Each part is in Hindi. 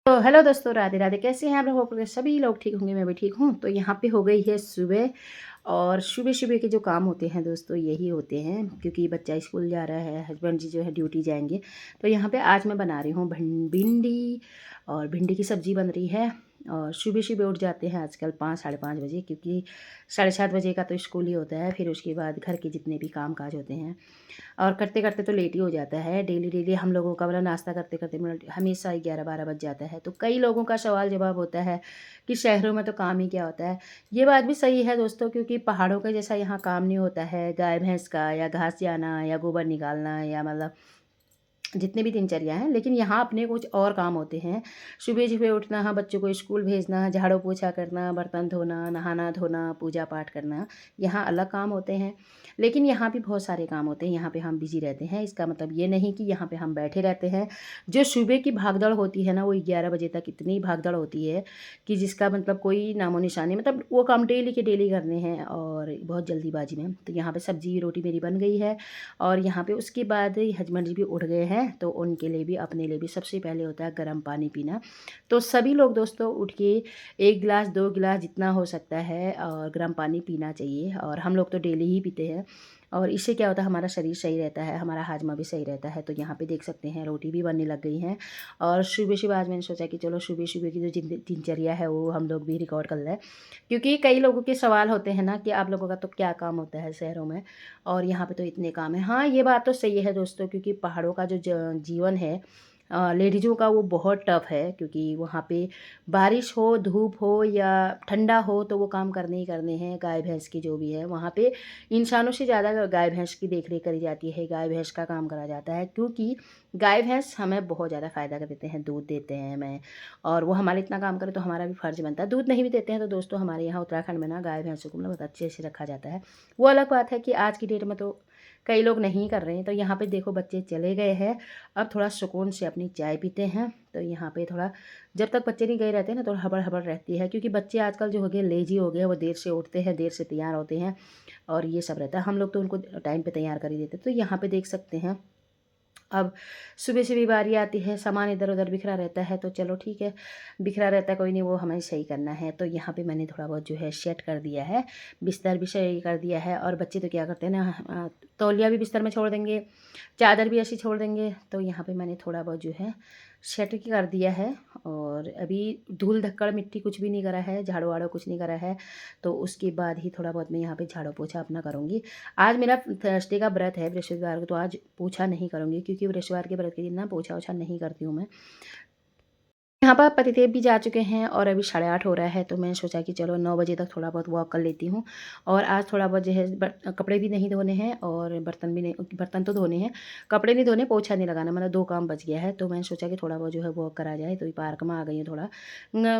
तो हेलो दोस्तों, राधे राधे। कैसे हैं आप लोग? होप सभी लोग ठीक होंगे, मैं भी ठीक हूँ। तो यहाँ पे हो गई है सुबह। और सुबह सुबह के जो काम होते हैं दोस्तों, यही होते हैं क्योंकि बच्चा स्कूल जा रहा है, हस्बैंड जी जो है ड्यूटी जाएंगे। तो यहाँ पे आज मैं बना रही हूँ भिंडी। और भिंडी की सब्ज़ी बन रही है। और सुबह सुबह उठ जाते हैं आजकल 5 साढ़े 5 बजे, क्योंकि 7:30 बजे का तो स्कूल ही होता है। फिर उसके बाद घर के जितने भी काम काज होते हैं और करते करते तो लेट ही हो जाता है। डेली डेली हम लोगों का मतलब नाश्ता करते करते मिनट हमेशा 11-12 बज जाता है। तो कई लोगों का सवाल जवाब होता है कि शहरों में तो काम ही क्या होता है। ये बात भी सही है दोस्तों, क्योंकि पहाड़ों का जैसा यहाँ काम नहीं होता है, गाय भैंस का या घास जाना या गोबर निकालना या मतलब जितने भी दिनचर्या हैं। लेकिन यहाँ अपने कुछ और काम होते हैं। सुबह सुबह उठना, हाँ, बच्चों को स्कूल भेजना, झाड़ू पोछा करना, बर्तन धोना, नहाना धोना, पूजा पाठ करना, यहाँ अलग काम होते हैं। लेकिन यहाँ भी बहुत सारे काम होते हैं, यहाँ पे हम बिजी रहते हैं। इसका मतलब ये नहीं कि यहाँ पे हम बैठे रहते हैं। जो सुबह की भागदौड़ होती है ना, वो 11 बजे तक इतनी भागदौड़ होती है कि जिसका मतलब कोई नामो निशानी, मतलब वो काम डेली के डेली करने हैं और बहुत जल्दीबाजी में। तो यहाँ पे सब्जी रोटी मेरी बन गई है। और यहाँ पे उसके बाद हस्बैंड जी भी उठ गए हैं, तो उनके लिए भी अपने लिए भी सबसे पहले होता है गर्म पानी पीना। तो सभी लोग दोस्तों उठ के 1 गिलास 2 गिलास जितना हो सकता है और गर्म पानी पीना चाहिए। और हम लोग तो डेली ही पीते हैं। और इससे क्या होता है, हमारा शरीर सही रहता है, हमारा हाजमा भी सही रहता है। तो यहाँ पे देख सकते हैं रोटी भी बनने लग गई हैं। और सुबह सुबह आज मैंने सोचा कि चलो सुबह सुबह की जो दिनचर्या है वो हम लोग भी रिकॉर्ड कर लें, क्योंकि कई लोगों के सवाल होते हैं ना कि आप लोगों का तो क्या काम होता है शहरों में और यहाँ पे तो इतने काम हैं। हाँ, ये बात तो सही है दोस्तों, क्योंकि पहाड़ों का जो जीवन है लेडीज़ों का, वो बहुत टफ है। क्योंकि वहाँ पे बारिश हो, धूप हो या ठंडा हो, तो वो काम करने ही करने हैं। गाय भैंस की जो भी है वहाँ पे इंसानों से ज़्यादा गाय भैंस की देख रेख करी जाती है, गाय भैंस का काम करा जाता है। क्योंकि गाय भैंस हमें बहुत ज़्यादा फ़ायदा कर देते हैं, दूध देते हैं हमें। और वो हमारे इतना काम करे तो हमारा भी फ़र्ज़ बनता है। दूध नहीं भी देते हैं तो दोस्तों हमारे यहाँ उत्तराखंड में ना गाय भैंसों को मतलब बहुत अच्छे से रखा जाता है। वो अलग बात है कि आज की डेट में तो कई लोग नहीं कर रहे हैं। तो यहाँ पे देखो बच्चे चले गए हैं, अब थोड़ा सुकून से अपनी चाय पीते हैं। तो यहाँ पे थोड़ा, जब तक बच्चे नहीं गए रहते हैं ना, तो हबड़ हबड़ रहती है। क्योंकि बच्चे आजकल जो हो गए लेजी हो गए, वो देर से उठते हैं, देर से तैयार होते हैं और ये सब रहता है। हम लोग तो उनको टाइम पे तैयार कर ही देते। तो यहाँ पे देख सकते हैं अब सुबह से भी बारी आती है, सामान इधर उधर बिखरा रहता है। तो चलो ठीक है, बिखरा रहता है कोई नहीं, वो हमें सही करना है। तो यहाँ पे मैंने थोड़ा बहुत जो है सेट कर दिया है, बिस्तर भी सही कर दिया है। और बच्चे तो क्या करते हैं ना, तौलिया भी बिस्तर में छोड़ देंगे, चादर भी ऐसी छोड़ देंगे। तो यहाँ पे मैंने थोड़ा बहुत जो है सेट कर दिया है। और अभी धूल धक्कड़ मिट्टी कुछ भी नहीं करा है, झाड़ू वाड़ू कुछ नहीं करा है। तो उसके बाद ही थोड़ा बहुत मैं यहाँ पे झाड़ू पोछा अपना करूँगी। आज मेरा थर्सडे का व्रत है, बृहस्पतिवार को, तो आज पोछा नहीं करूँगी, क्योंकि बृहस्पतिवार के व्रत के दिन ना पोछा ओछा नहीं करती हूँ मैं। यहाँ पर पतिदेव भी जा चुके हैं और अभी 8:30 हो रहा है। तो मैंने सोचा कि चलो 9 बजे तक थोड़ा बहुत वॉक कर लेती हूँ। और आज थोड़ा बहुत जो है कपड़े भी नहीं धोने हैं और बर्तन भी नहीं, बर्तन तो धोने हैं, कपड़े नहीं धोने, पोछा नहीं लगाना, मतलब 2 काम बच गया है। तो मैंने सोचा कि थोड़ा बहुत जो है वॉक करा जाए। तो ये पार्क में आ गई हूँ थोड़ा,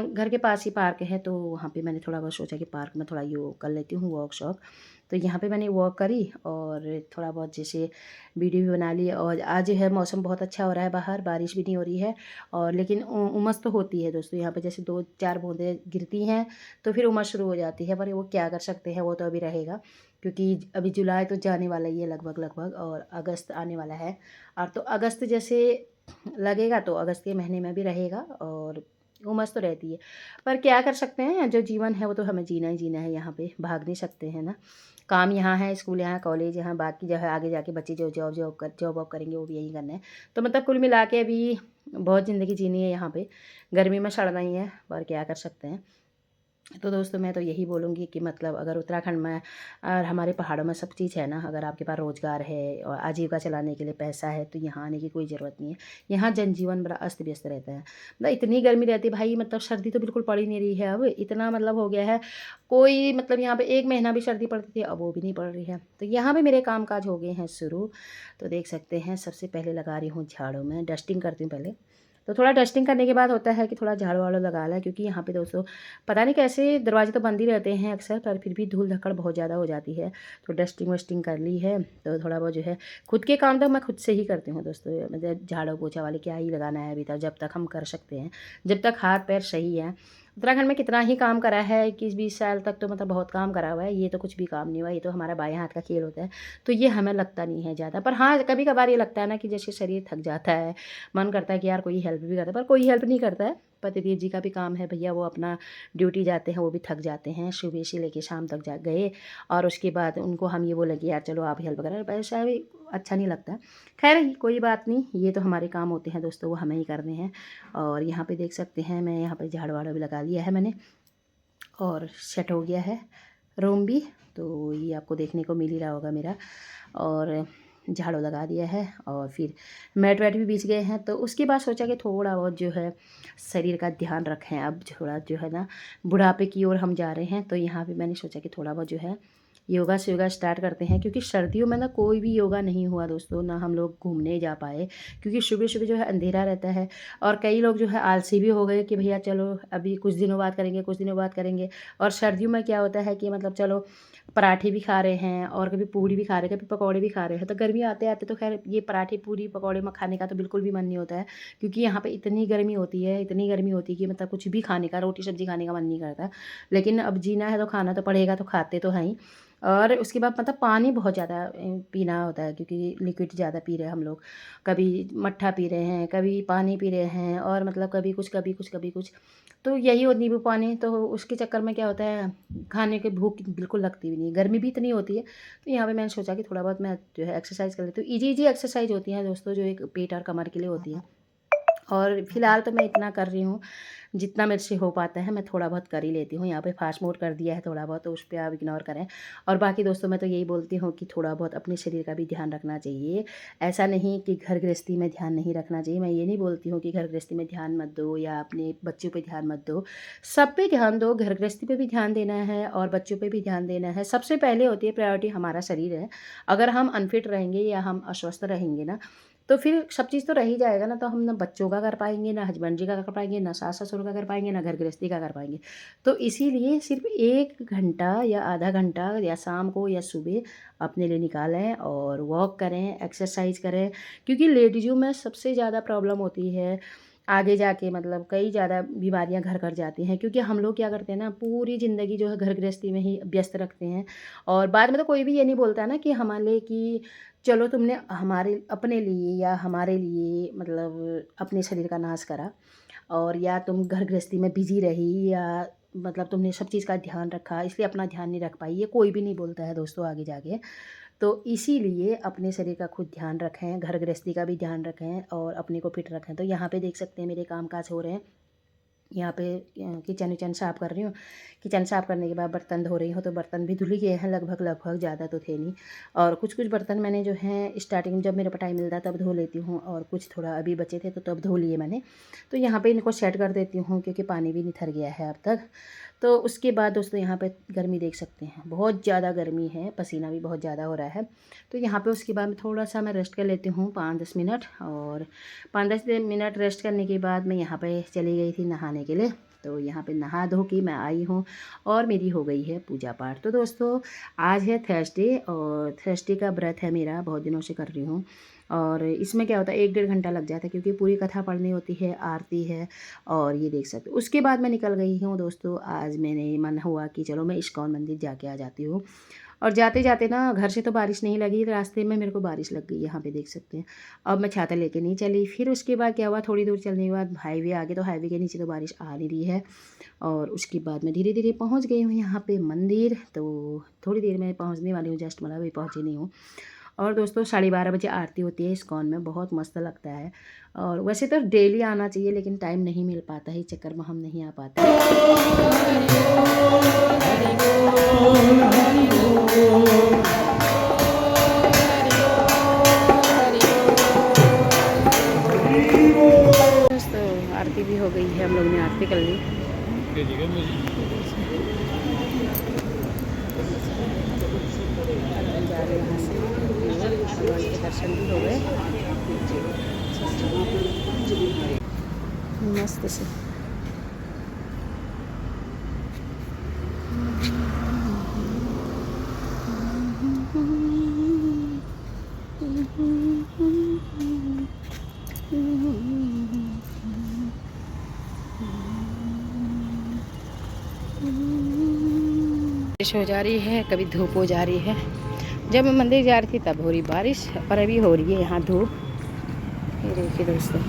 घर के पास ही पार्क है। तो वहाँ पर मैंने थोड़ा बहुत सोचा कि पार्क में थोड़ा योग कर लेती हूँ, वॉक शॉक। तो यहाँ पे मैंने वॉक करी और थोड़ा बहुत जैसे वीडियो भी बना ली। और आज जो है मौसम बहुत अच्छा हो रहा है, बाहर बारिश भी नहीं हो रही है। और लेकिन उमस तो होती है दोस्तों, यहाँ पे जैसे 2-4 बूंदें गिरती हैं तो फिर उमस शुरू हो जाती है। पर वो क्या कर सकते हैं, वो तो अभी रहेगा। क्योंकि अभी जुलाई तो जाने वाला ही है लगभग लगभग, और अगस्त आने वाला है। और तो अगस्त जैसे लगेगा तो अगस्त के महीने में भी रहेगा। और उमस तो रहती है, पर क्या कर सकते हैं, जो जीवन है वो तो हमें जीना ही जीना है। यहाँ पे भाग नहीं सकते हैं ना। काम यहाँ है, स्कूल यहाँ, कॉलेज यहाँ, बाकी जो है आगे जाके बच्चे जो जॉब वॉब करेंगे वो भी यही करना है। तो मतलब कुल मिला के अभी बहुत ज़िंदगी जीनी है यहाँ पे, गर्मी में सड़ना ही है, और क्या कर सकते हैं। तो दोस्तों मैं तो यही बोलूँगी कि मतलब अगर उत्तराखंड में और हमारे पहाड़ों में सब चीज़ है ना, अगर आपके पास रोज़गार है और आजीविका चलाने के लिए पैसा है, तो यहाँ आने की कोई ज़रूरत नहीं है। यहाँ जनजीवन बड़ा अस्त व्यस्त रहता है, मतलब इतनी गर्मी रहती है भाई, मतलब सर्दी तो बिल्कुल पड़ ही नहीं रही है। अब इतना मतलब हो गया है, कोई मतलब यहाँ पे 1 महीना भी सर्दी पड़ती थी, अब वो भी नहीं पड़ रही है। तो यहाँ पे मेरे काम काज हो गए हैं शुरू। तो देख सकते हैं, सबसे पहले लगा रही हूँ झाड़ू में, डस्टिंग करती हूँ पहले। तो थोड़ा डस्टिंग करने के बाद होता है कि थोड़ा झाड़ू वाड़ू लगा लें, क्योंकि यहाँ पे दोस्तों पता नहीं कैसे दरवाजे तो बंद ही रहते हैं अक्सर, पर फिर भी धूल धक्कड़ बहुत ज़्यादा हो जाती है। तो डस्टिंग वस्टिंग कर ली है, तो थोड़ा बहुत जो है खुद के काम तो मैं खुद से ही करती हूँ दोस्तों। मतलब झाड़ू पोछा वाले क्या ही लगाना है अभी तक, जब तक हम कर सकते हैं, जब तक हाथ पैर सही है। उत्तराखंड में कितना ही काम करा है, 21-20 साल तक तो मतलब बहुत काम करा हुआ है। ये तो कुछ भी काम नहीं हुआ, ये तो हमारा बाएं हाथ का खेल होता है। तो ये हमें लगता नहीं है ज़्यादा, पर हाँ कभी कभार ये लगता है ना कि जैसे शरीर थक जाता है, मन करता है कि यार कोई हेल्प भी करता है, पर कोई हेल्प नहीं करता है। पतिदेव जी का भी काम है भैया, वो अपना ड्यूटी जाते हैं, वो भी थक जाते हैं, सुबह से लेके शाम तक जा गए और उसके बाद उनको हम ये बोले कि यार चलो आप हेल्प करें, वैसा भी अच्छा नहीं लगता। खैर कोई बात नहीं, ये तो हमारे काम होते हैं दोस्तों, वो हमें ही करने हैं। और यहाँ पे देख सकते हैं मैं यहाँ पे झाड़ू वाड़ू भी लगा लिया है मैंने और सेट हो गया है रूम भी, तो ये आपको देखने को मिल ही रहा होगा मेरा। और झाड़ू लगा दिया है और फिर मैट वैट भी बिछ गए हैं। तो उसके बाद सोचा कि थोड़ा बहुत जो है शरीर का ध्यान रखें, अब थोड़ा जो है ना बुढ़ापे की ओर हम जा रहे हैं, तो यहाँ पे मैंने सोचा कि थोड़ा बहुत जो है योगा से योगा स्टार्ट करते हैं। क्योंकि सर्दियों में ना कोई भी योगा नहीं हुआ दोस्तों, ना हम लोग घूमने जा पाए क्योंकि सुबह सुबह जो है अंधेरा रहता है। और कई लोग जो है आलसी भी हो गए कि भैया चलो अभी कुछ दिनों बाद करेंगे, कुछ दिनों बाद करेंगे। और सर्दियों में क्या होता है कि मतलब चलो पराठे भी खा रहे हैं और कभी पूड़ी भी खा रहे हैं, कभी पकौड़े भी खा रहे हैं। तो गर्मी आते आते तो खैर ये पराठे पूड़ी पकौड़े में खाने का तो बिल्कुल भी मन नहीं होता है, क्योंकि यहाँ पे इतनी गर्मी होती है, इतनी गर्मी होती है कि मतलब कुछ भी खाने का, रोटी सब्जी खाने का मन नहीं करता। लेकिन अब जीना है तो खाना तो पड़ेगा, तो खाते तो हैं ही। और उसके बाद मतलब पानी बहुत ज़्यादा पीना होता है, क्योंकि लिक्विड ज़्यादा पी रहे हैं हम लोग। कभी मट्ठा पी रहे हैं, कभी पानी पी रहे हैं, और मतलब कभी कुछ कभी कुछ कभी कुछ। तो यही हो नींबू पानी, तो उसके चक्कर में क्या होता है खाने की भूख बिल्कुल लगती भी नहीं, गर्मी भी इतनी होती है। तो यहाँ पे मैंने सोचा कि थोड़ा बहुत मैं जो है एक्सरसाइज कर लेती हूँ। ईजी ईजी एक्सरसाइज होती हैं दोस्तों, जो एक पेट और कमर के लिए होती है। और फिलहाल तो मैं इतना कर रही हूँ जितना मेरे से हो पाता है, मैं थोड़ा बहुत कर ही लेती हूँ। यहाँ पे फास्ट मोड कर दिया है थोड़ा बहुत, तो उस पर आप इग्नोर करें। और बाकी दोस्तों मैं तो यही बोलती हूँ कि थोड़ा बहुत अपने शरीर का भी ध्यान रखना चाहिए। ऐसा नहीं कि घर गृहस्थी में ध्यान नहीं रखना चाहिए, मैं ये नहीं बोलती हूँ कि घर गृहस्थी में ध्यान मत दो या अपने बच्चों पर ध्यान मत दो। सब पे ध्यान दो, घर गृहस्थी पे भी ध्यान देना है और बच्चों पे भी ध्यान देना है। सबसे पहले होती है प्रायोरिटी हमारा शरीर है। अगर हम अनफिट रहेंगे या हम अस्वस्थ रहेंगे ना, तो फिर सब चीज़ तो रह ही जाएगा ना। तो हम ना बच्चों का कर पाएंगे, ना हस्बैंड जी का कर पाएंगे, ना सास ससुर का कर पाएंगे, ना घर गृहस्थी का कर पाएंगे। तो इसीलिए सिर्फ 1 घंटा या आधा घंटा या शाम को या सुबह अपने लिए निकालें और वॉक करें, एक्सरसाइज करें। क्योंकि लेडीज़ों में सबसे ज़्यादा प्रॉब्लम होती है आगे जाके, मतलब कई ज़्यादा बीमारियां घर कर जाती हैं। क्योंकि हम लोग क्या करते हैं ना, पूरी ज़िंदगी जो है घर गृहस्थी में ही व्यस्त रखते हैं। और बाद में तो कोई भी ये नहीं बोलता ना कि हमारे लिए कि चलो तुमने हमारे अपने लिए या हमारे लिए मतलब अपने शरीर का नाश करा, और या तुम घर गृहस्थी में बिजी रही, या मतलब तुमने सब चीज़ का ध्यान रखा इसलिए अपना ध्यान नहीं रख पाई। ये कोई भी नहीं बोलता है दोस्तों आगे जाके। तो इसीलिए अपने शरीर का खुद ध्यान रखें, घर गृहस्थी का भी ध्यान रखें और अपने को फिट रखें। तो यहाँ पे देख सकते हैं मेरे काम काज हो रहे हैं। यहाँ पे किचन विचन साफ़ कर रही हूँ। किचन साफ़ करने के बाद बर्तन धो रही हूँ, तो बर्तन भी धुल ही गए हैं लगभग लगभग, ज़्यादा तो थे नहीं। और कुछ कुछ बर्तन मैंने जो है स्टार्टिंग में जब मेरे को टाइम मिलता है तब धो लेती हूँ, और कुछ थोड़ा अभी बचे थे तो तब धो लिए मैंने। तो यहाँ पे इनको सेट कर देती हूँ क्योंकि पानी भी निथर गया है अब तक। तो उसके बाद दोस्तों यहाँ पे गर्मी देख सकते हैं, बहुत ज़्यादा गर्मी है, पसीना भी बहुत ज़्यादा हो रहा है। तो यहाँ पे उसके बाद में थोड़ा सा मैं रेस्ट कर लेती हूँ 5-10 मिनट। और 5-10 मिनट रेस्ट करने के बाद मैं यहाँ पे चली गई थी नहाने के लिए। तो यहाँ पे नहा धो के मैं आई हूँ और मेरी हो गई है पूजा पाठ। तो दोस्तों आज है थर्सडे, और थर्सडे का व्रत है मेरा, बहुत दिनों से कर रही हूँ। और इसमें क्या होता है 1-1.5 घंटा लग जाता है, क्योंकि पूरी कथा पढ़नी होती है, आरती है। और ये देख सकते हो, उसके बाद मैं निकल गई हूँ दोस्तों। आज मैंने मन हुआ कि चलो मैं इस्कॉन मंदिर जाके आ जाती हूँ। और जाते जाते ना घर से तो बारिश नहीं लगी, रास्ते में मेरे को बारिश लग गई, यहाँ पे देख सकते हैं। अब मैं छाता लेके नहीं चली। फिर उसके बाद क्या हुआ, थोड़ी दूर चलने के बाद हाईवे आ गए, तो हाईवे के नीचे तो बारिश आ नहीं रही है। और उसके बाद मैं धीरे धीरे पहुँच गई हूँ यहाँ पे मंदिर। तो थोड़ी देर में पहुँचने वाली हूँ, जस्ट मतलब अभी पहुँची नहीं हूँ। और दोस्तों 12:30 बजे आरती होती है इस्कॉन में, बहुत मस्त लगता है। और वैसे तो डेली आना चाहिए, लेकिन टाइम नहीं मिल पाता है, इस चक्कर में हम नहीं आ पाते। दोस्तों आरती भी हो गई है, हम लोग ने आरती कर ली। भगवान के दर्शन भी हो गए मस्त से। बारिश हो जा रही है, कभी धूप हो जा रही है। जब मैं मंदिर जा रही थी तब हो रही बारिश, और अभी हो रही है यहाँ धूप। ये देखिए दोस्तों,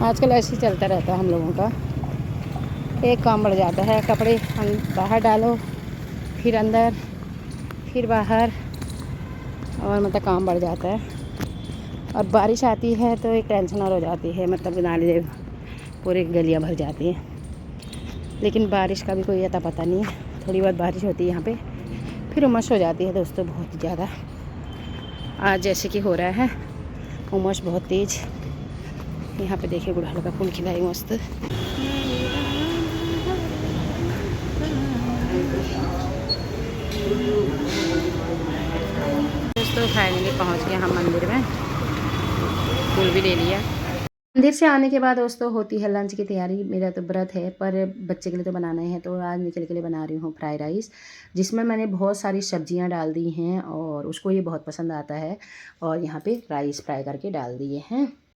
आजकल ऐसे ही चलता रहता है हम लोगों का, एक काम बढ़ जाता है, कपड़े बाहर डालो, फिर अंदर, फिर बाहर, और मतलब काम बढ़ जाता है। और बारिश आती है तो एक टेंशन और हो जाती है, मतलब नाले पूरे गलियाँ भर जाती हैं। लेकिन बारिश का भी कोई अता पता नहीं है, थोड़ी बहुत बारिश होती है यहाँ पे, फिर उमस हो जाती है दोस्तों बहुत ज़्यादा। आज जैसे कि हो रहा है उमस बहुत तेज़। यहाँ पे देखिए गुड़हल का फूल खिला है मस्त। दोस्तों फाइनली पहुँच गए हम मंदिर में, फूल भी ले लिया। मंदिर से आने के बाद दोस्तों होती है लंच की तैयारी। मेरा तो व्रत है पर बच्चे के लिए तो बनाना ही है, तो आज निकल के लिए बना रही हूँ फ्राई राइस, जिसमें मैंने बहुत सारी सब्जियां डाल दी हैं और उसको ये बहुत पसंद आता है। और यहाँ पे राइस फ्राई करके डाल दिए हैं।